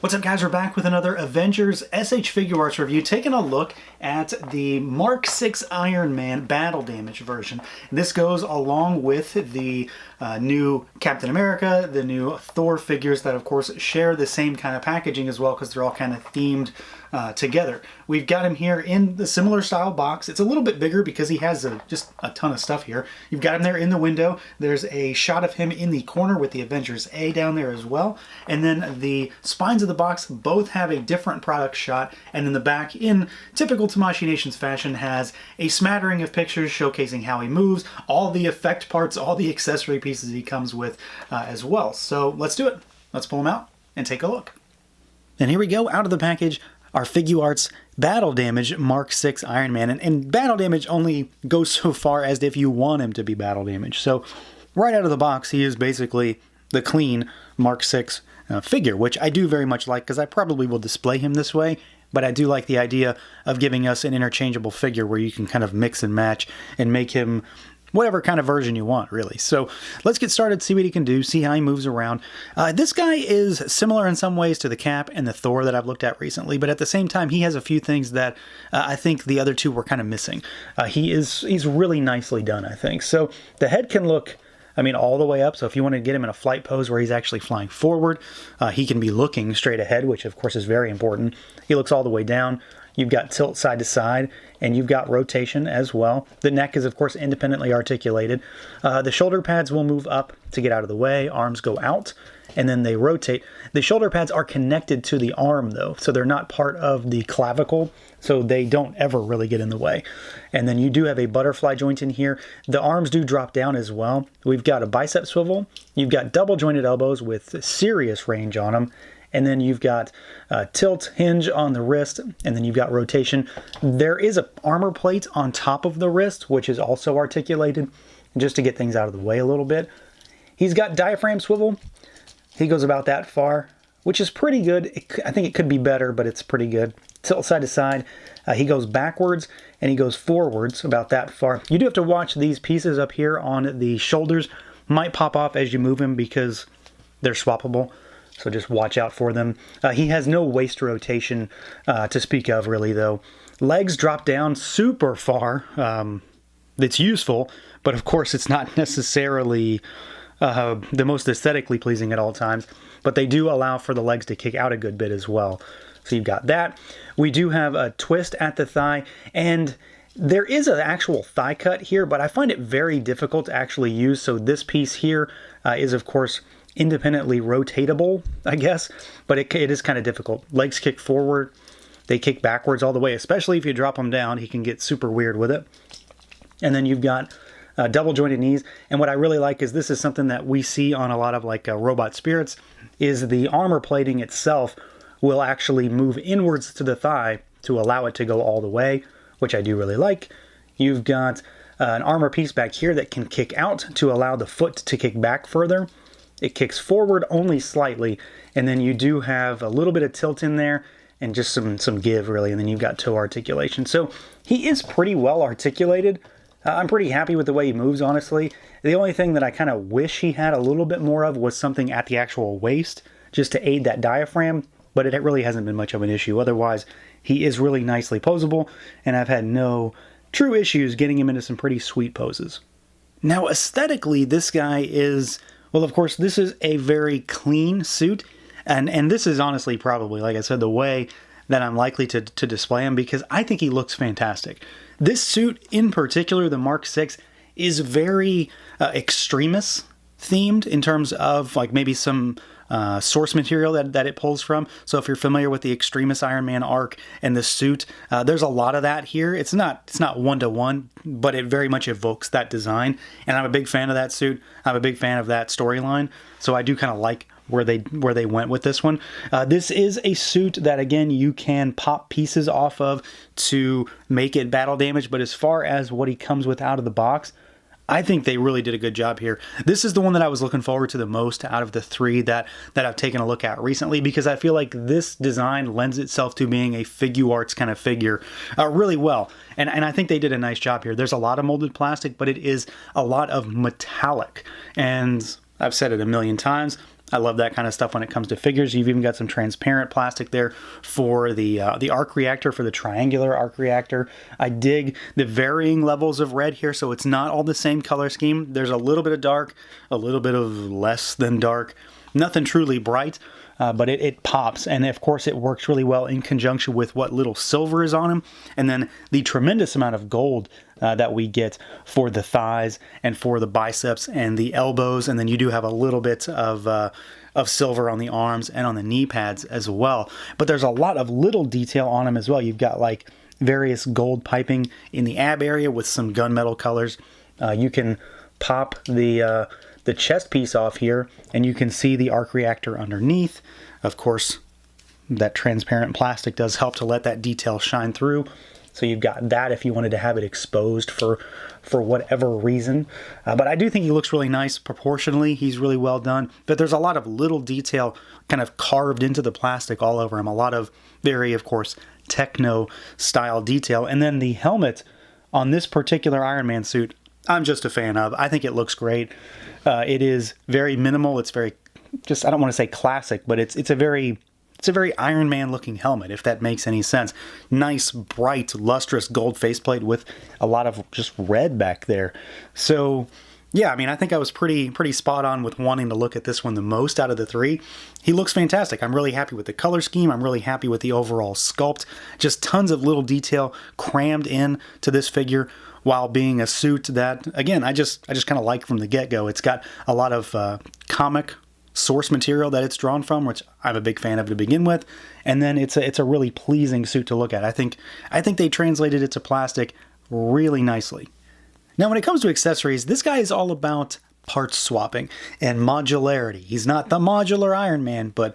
What's up, guys? We're back with another Avengers SH Figuarts review, taking a look at the Mark 6 Iron Man battle damage version. And this goes along with the new Captain America, the new Thor figures that, of course, share the same kind of packaging as well, because they're all kind of themed together. We've got him here in the similar style box. It's a little bit bigger because he has just a ton of stuff here. You've got him there in the window. There's a shot of him in the corner with the Avengers A down there as well. And then the spines of the box both have a different product shot. And then the back, in typical Tamashii Nations fashion, has a smattering of pictures showcasing how he moves, all the effect parts, all the accessory pieces he comes with as well. So let's do it. Let's pull him out and take a look. And here we go, out of the package, our Figuarts Battle Damage Mark 6 Iron Man. And Battle Damage only goes so far as if you want him to be Battle Damage. So right out of the box, he is basically the clean Mark 6 figure, which I do very much like, because I probably will display him this way. But I do like the idea of giving us an interchangeable figure where you can kind of mix and match and make him whatever kind of version you want, really. So let's get started, see what he can do, see how he moves around. This guy is similar in some ways to the Cap and the Thor that I've looked at recently, but at the same time, he has a few things that I think the other two were kind of missing. He's really nicely done, I think. So the head can look, I mean, all the way up. So if you want to get him in a flight pose where he's actually flying forward, he can be looking straight ahead, which of course is very important. He looks all the way down. You've got tilt side to side, and you've got rotation as well. The neck is, of course, independently articulated. The shoulder pads will move up to get out of the way. Arms go out, and then they rotate. The shoulder pads are connected to the arm, though, so they're not part of the clavicle, so they don't ever really get in the way. And then you do have a butterfly joint in here. The arms do drop down as well. We've got a bicep swivel. You've got double jointed elbows with serious range on them. And then you've got tilt hinge on the wrist, and then you've got rotation. There is an armor plate on top of the wrist, which is also articulated, just to get things out of the way a little bit. He's got diaphragm swivel. He goes about that far, which is pretty good. I think it could be better, but it's pretty good. Tilt side to side. He goes backwards, and he goes forwards about that far. You do have to watch these pieces up here on the shoulders. Might pop off as you move him because they're swappable. So just watch out for them. He has no waist rotation to speak of, really, though. Legs drop down super far. It's useful, but of course it's not necessarily the most aesthetically pleasing at all times. But they do allow for the legs to kick out a good bit as well. So you've got that. We do have a twist at the thigh, and there is an actual thigh cut here, but I find it very difficult to actually use. So this piece here is, of course, independently rotatable, I guess, but it is kind of difficult. Legs kick forward, they kick backwards all the way, especially if you drop them down. He can get super weird with it. And then you've got double jointed knees, and what I really like is this is something that we see on a lot of like robot spirits, is the armor plating itself will actually move inwards to the thigh to allow it to go all the way, which I do really like. You've got an armor piece back here that can kick out to allow the foot to kick back further. It kicks forward only slightly, and then you do have a little bit of tilt in there and just some give, really, and then you've got toe articulation. So he is pretty well articulated. I'm pretty happy with the way he moves, honestly. The only thing that I kind of wish he had a little bit more of was something at the actual waist, just to aid that diaphragm, but it really hasn't been much of an issue. Otherwise, he is really nicely posable, and I've had no true issues getting him into some pretty sweet poses. Now, aesthetically, this guy is... well, of course, this is a very clean suit, and this is honestly probably, like I said, the way that I'm likely to display him, because I think he looks fantastic. This suit in particular, the Mark 6, is very extremis themed in terms of like maybe some source material that it pulls from. So if you're familiar with the Extremis Iron Man arc and the suit, there's a lot of that here. It's not one-to-one, but it very much evokes that design. And I'm a big fan of that suit. I'm a big fan of that storyline. So I do kind of like where they went with this one. This is a suit that, again, you can pop pieces off of to make it battle damage. But as far as what he comes with out of the box, I think they really did a good job here. This is the one that I was looking forward to the most out of the three that I've taken a look at recently, because I feel like this design lends itself to being a Figuarts kind of figure really well. And I think they did a nice job here. There's a lot of molded plastic, but it is a lot of metallic. And I've said it a million times, I love that kind of stuff when it comes to figures. You've even got some transparent plastic there for the arc reactor, for the triangular arc reactor. I dig the varying levels of red here, so it's not all the same color scheme. There's a little bit of dark, a little bit of less than dark. Nothing truly bright, but it pops. And of course it works really well in conjunction with what little silver is on him. And then the tremendous amount of gold that we get for the thighs and for the biceps and the elbows. And then you do have a little bit of silver on the arms and on the knee pads as well. But there's a lot of little detail on him as well. You've got like various gold piping in the ab area with some gunmetal colors. You can pop the chest piece off here, and you can see the arc reactor underneath. Of course, that transparent plastic does help to let that detail shine through. So you've got that if you wanted to have it exposed for whatever reason. But I do think he looks really nice proportionally. He's really well done. But there's a lot of little detail kind of carved into the plastic all over him. A lot of very, of course, techno style detail. And then the helmet on this particular Iron Man suit, I'm just a fan of. I think it looks great. It is very minimal. It's very, just, I don't want to say classic, but it's a very Iron Man looking helmet, if that makes any sense. Nice, bright, lustrous gold faceplate with a lot of just red back there. So yeah, I mean, I think I was pretty spot on with wanting to look at this one the most out of the three. He looks fantastic. I'm really happy with the color scheme. I'm really happy with the overall sculpt. Just tons of little detail crammed in to this figure, while being a suit that, again, I just kind of like from the get-go. It's got a lot of comic source material that it's drawn from, which I'm a big fan of to begin with. And then it's a really pleasing suit to look at. I think they translated it to plastic really nicely. Now, when it comes to accessories, this guy is all about parts swapping and modularity. He's not the modular Iron Man, but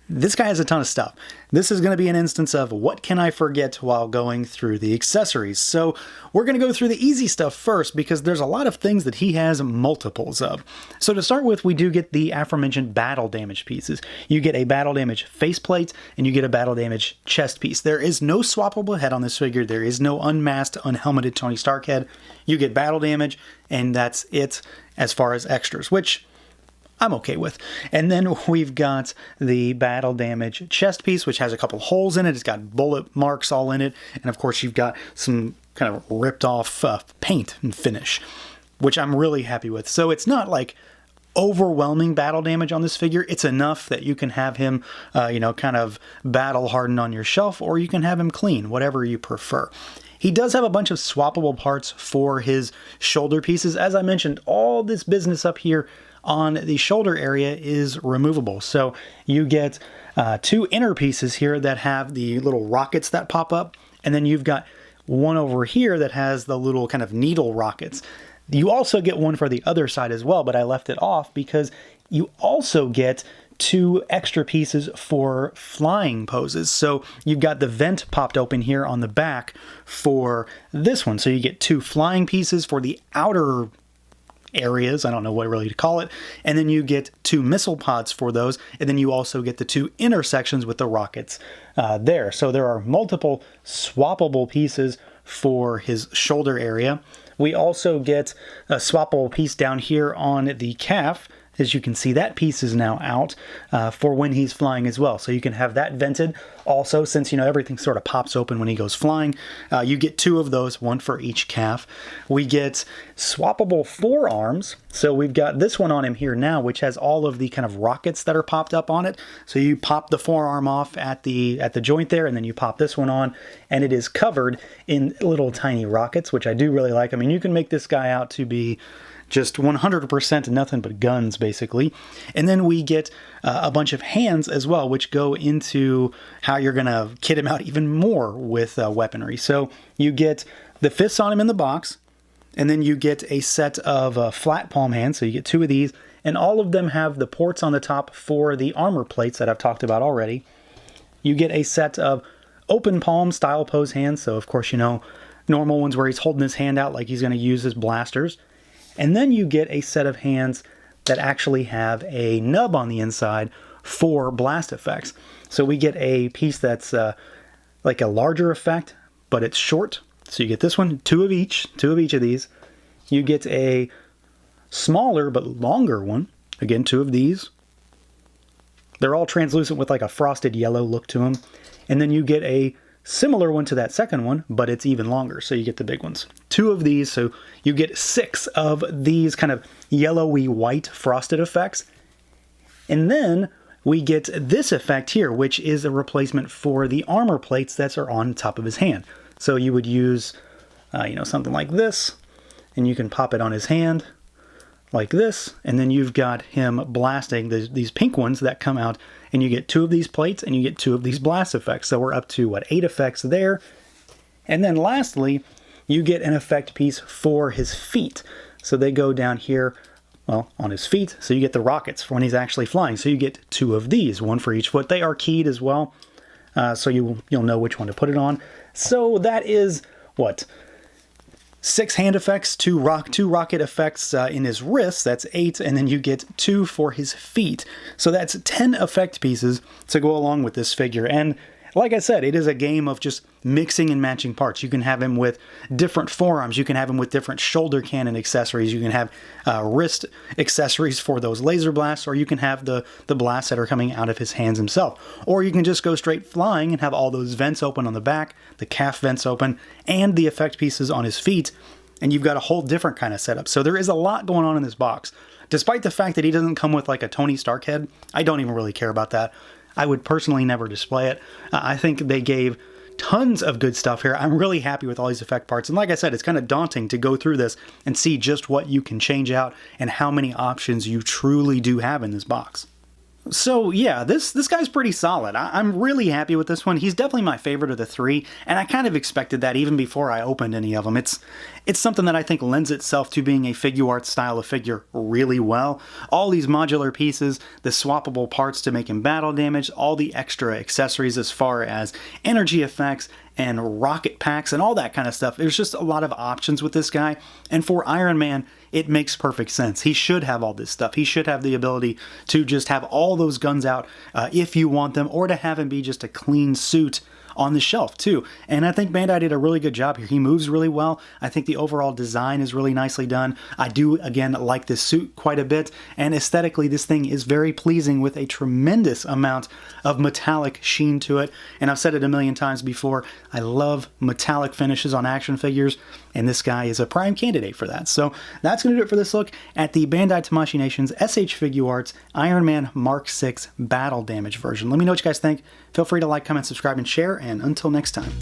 this guy has a ton of stuff. This is going to be an instance of what can I forget while going through the accessories. So we're going to go through the easy stuff first because there's a lot of things that he has multiples of. So to start with, we do get the aforementioned battle damage pieces. You get a battle damage faceplate and you get a battle damage chest piece. There is no swappable head on this figure. There is no unmasked, unhelmeted Tony Stark head. You get battle damage and that's it as far as extras, which I'm okay with. And then we've got the battle damage chest piece, which has a couple holes in it. It's got bullet marks all in it. And of course, you've got some kind of ripped off paint and finish, which I'm really happy with. So it's not like overwhelming battle damage on this figure. It's enough that you can have him, kind of battle hardened on your shelf, or you can have him clean, whatever you prefer. He does have a bunch of swappable parts for his shoulder pieces. As I mentioned, all this business up here on the shoulder area is removable. So you get two inner pieces here that have the little rockets that pop up, and then you've got one over here that has the little kind of needle rockets. You also get one for the other side as well, but I left it off because you also get two extra pieces for flying poses. So you've got the vent popped open here on the back for this one. So you get two flying pieces for the outer areas, I don't know what really to call it, and then you get two missile pods for those, and then you also get the two intersections with the rockets there. So there are multiple swappable pieces for his shoulder area. We also get a swappable piece down here on the calf. As you can see, that piece is now out for when he's flying as well. So you can have that vented. Also, since, everything sort of pops open when he goes flying, you get two of those, one for each calf. We get swappable forearms. So we've got this one on him here now, which has all of the kind of rockets that are popped up on it. So you pop the forearm off at the joint there, and then you pop this one on, and it is covered in little tiny rockets, which I do really like. I mean, you can make this guy out to be just 100% nothing but guns, basically. And then we get a bunch of hands as well, which go into how you're going to kit him out even more with weaponry. So you get the fists on him in the box, and then you get a set of flat palm hands. So you get two of these, and all of them have the ports on the top for the armor plates that I've talked about already. You get a set of open palm style pose hands. So, of course, normal ones where he's holding his hand out like he's going to use his blasters. And then you get a set of hands that actually have a nub on the inside for blast effects. So we get a piece that's like a larger effect, but it's short. So you get this one, two of each of these. You get a smaller but longer one, again, two of these. They're all translucent with like a frosted yellow look to them. And then you get a similar one to that second one, but it's even longer, so you get the big ones. 2 of these, so you get 6 of these kind of yellowy white frosted effects. And then we get this effect here, which is a replacement for the armor plates that are on top of his hand. So you would use, something like this, and you can pop it on his hand like this, and then you've got him blasting these pink ones that come out, and you get 2 of these plates, and you get 2 of these blast effects. So we're up to, 8 effects there. And then lastly, you get an effect piece for his feet. So they go down here, well, on his feet, so you get the rockets for when he's actually flying. So you get 2 of these, 1 for each foot. They are keyed as well, so you'll know which one to put it on. So that is, 6 hand effects, 2 rocket effects in his wrists, that's 8, and then you get 2 for his feet. So that's 10 effect pieces to go along with this figure. And like I said, it is a game of just mixing and matching parts. You can have him with different forearms. You can have him with different shoulder cannon accessories. You can have wrist accessories for those laser blasts, or you can have the blasts that are coming out of his hands himself. Or you can just go straight flying and have all those vents open on the back, the calf vents open, and the effect pieces on his feet, and you've got a whole different kind of setup. So there is a lot going on in this box. Despite the fact that he doesn't come with like a Tony Stark head, I don't even really care about that. I would personally never display it. I think they gave tons of good stuff here. I'm really happy with all these effect parts. And like I said, it's kind of daunting to go through this and see just what you can change out and how many options you truly do have in this box. So yeah, this guy's pretty solid. I'm really happy with this one. He's definitely my favorite of the 3, and I kind of expected that even before I opened any of them. It's something that I think lends itself to being a Figuarts style of figure really well. All these modular pieces, the swappable parts to make him battle damage, all the extra accessories as far as energy effects and rocket packs and all that kind of stuff. There's just a lot of options with this guy, and for Iron Man, it makes perfect sense. He should have all this stuff. He should have the ability to just have all those guns out if you want them, or to have him be just a clean suit on the shelf too. And I think Bandai did a really good job here. He moves really well. I think the overall design is really nicely done. I do, again, like this suit quite a bit, and aesthetically this thing is very pleasing with a tremendous amount of metallic sheen to it. And I've said it a million times before, I love metallic finishes on action figures, and this guy is a prime candidate for that. So that's going to do it for this look at the Bandai Tamashii Nations SH Figuarts Iron Man Mark 6 Battle Damage version. Let me know what you guys think. Feel free to like, comment, subscribe, and share, and until next time.